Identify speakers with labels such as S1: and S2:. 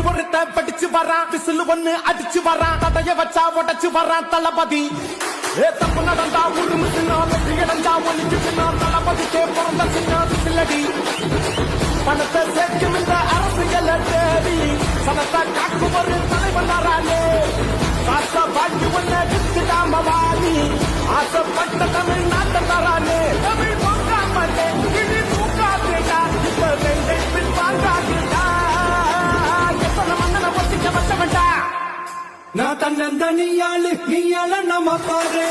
S1: ஒருத்த படிச்சு வரான் விசில் ஒண்ணு அடிச்சு வரான் தடைய வச்சா உடச்சு வரான் தளபதி தப்பு நடந்தா உருமு சின்ன வெற்றி அடைஞ்சா ஒளிச்சு சின்ன தளபதிக்கே பிறந்த சின்ன விசிலடி பணத்தை சேர்க்கும் இந்த அரசியல் தேடி சனத்தை காக்கும் ஒரு தலைவன் வரானே காச பாக்கி ஒன்ன வித்துடாம வாணி ஆசைப்பட்ட தமிழ்நாட்டை தரானே தமிழ் போக்காமட்டே இனி தூக்காதேடா இப்ப வெங்கை பின் வாங்காதேடா எத்தனை மன்னனை ஒத்திக்க வச்சவன்டா
S2: நான் தன்னந்தனியாளு நீயால நம்ம பாரு